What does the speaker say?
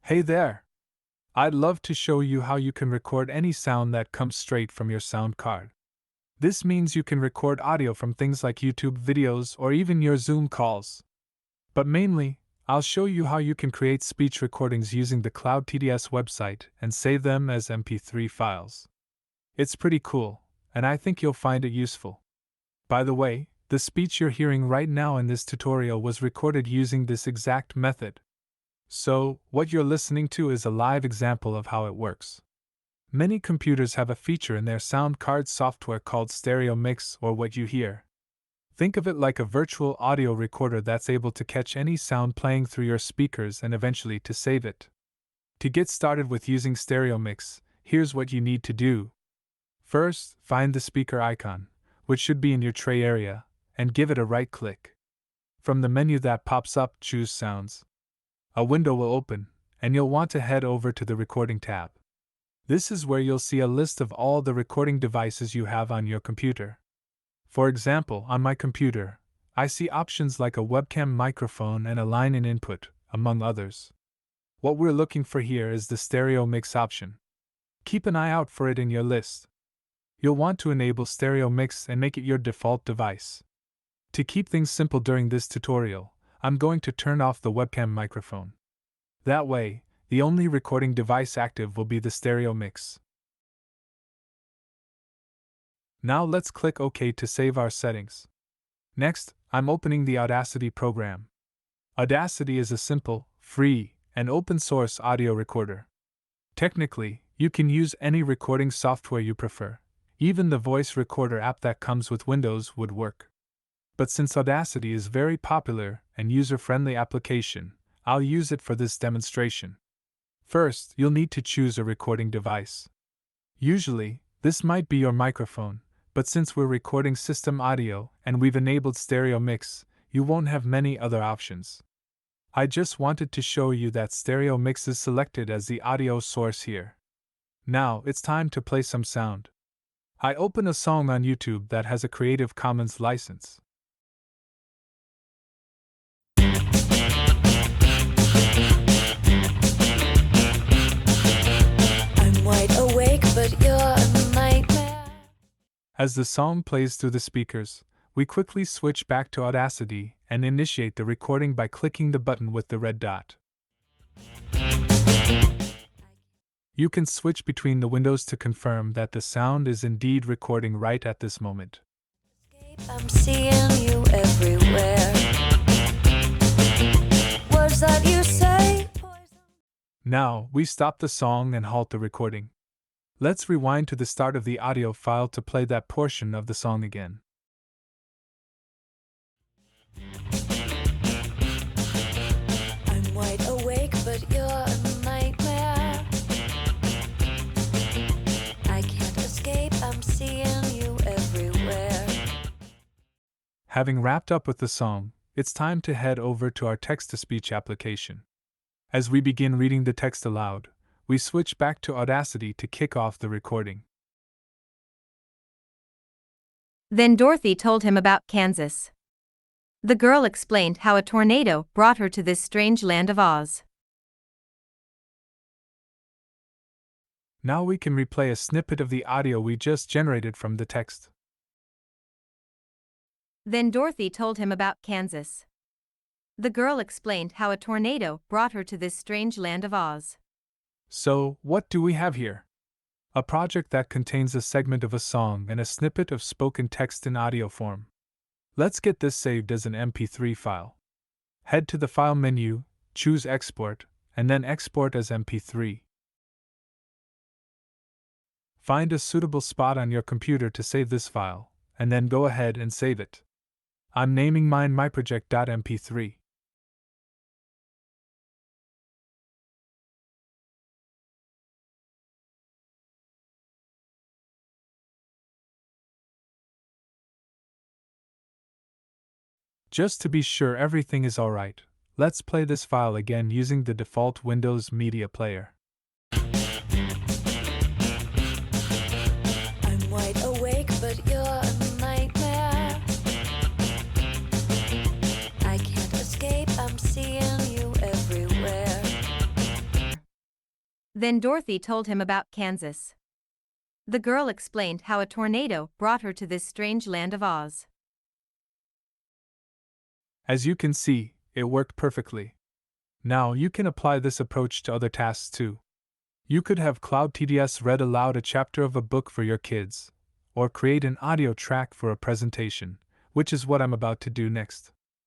Hey there! I'd love to show you how you can record any sound that comes straight from your sound card. This means you can record audio from things like YouTube videos or even your Zoom calls. But mainly, I'll show you how you can create speech recordings using the CloudTTS website and save them as MP3 files. It's pretty cool, and I think you'll find it useful. By the way, the speech you're hearing right now in this tutorial was recorded using this exact method. So, what you're listening to is a live example of how it works. Many computers have a feature in their sound card software called stereo mix, or what you hear. Think of it like a virtual audio recorder that's able to catch any sound playing through your speakers and eventually to save it. To get started with using stereo mix, here's what you need to do. First, find the speaker icon, which should be in your tray area, and give it a right click. From the menu that pops up, choose Sounds. A window will open, and you'll want to head over to the Recording tab. This is where you'll see a list of all the recording devices you have on your computer. For example, on my computer, I see options like a webcam microphone and a line-in input, among others. What we're looking for here is the stereo mix option. Keep an eye out for it in your list. You'll want to enable stereo mix and make it your default device. To keep things simple during this tutorial, I'm going to turn off the webcam microphone. That way, the only recording device active will be the stereo mix. Now let's click OK to save our settings. Next, I'm opening the Audacity program. Audacity is a simple, free, and open-source audio recorder. Technically, you can use any recording software you prefer. Even the voice recorder app that comes with Windows would work. But since Audacity is very popular and user-friendly application, I'll use it for this demonstration. First, you'll need to choose a recording device. Usually, this might be your microphone, but since we're recording system audio and we've enabled stereo mix, you won't have many other options. I just wanted to show you that stereo mix is selected as the audio source here. Now, it's time to play some sound. I open a song on YouTube that has a Creative Commons license. Wide awake, but you're a nightmare. As the song plays through the speakers, we quickly switch back to Audacity and initiate the recording by clicking the button with the red dot. You can switch between the windows to confirm that the sound is indeed recording right at this moment. I'm seeing you everywhere. Words that you say. Now, we stop the song and halt the recording. Let's rewind to the start of the audio file to play that portion of the song again. I'm wide awake, but you're a nightmare. I can't escape, I'm seeing you everywhere. Having wrapped up with the song, it's time to head over to our text-to-speech application. As we begin reading the text aloud, we switch back to Audacity to kick off the recording. Then Dorothy told him about Kansas. The girl explained how a tornado brought her to this strange land of Oz. Now we can replay a snippet of the audio we just generated from the text. Then Dorothy told him about Kansas. The girl explained how a tornado brought her to this strange land of Oz. So, what do we have here? A project that contains a segment of a song and a snippet of spoken text in audio form. Let's get this saved as an MP3 file. Head to the File menu, choose Export, and then Export as MP3. Find a suitable spot on your computer to save this file, and then go ahead and save it. I'm naming mine myproject.mp3. Just to be sure everything is alright, let's play this file again using the default Windows Media Player. I'm wide awake, but you're a nightmare. I can't escape, I'm seeing you everywhere. Then Dorothy told him about Kansas. The girl explained how a tornado brought her to this strange land of Oz. As you can see, it worked perfectly. Now you can apply this approach to other tasks too. You could have CloudTTS read aloud a chapter of a book for your kids, or create an audio track for a presentation, which is what I'm about to do next.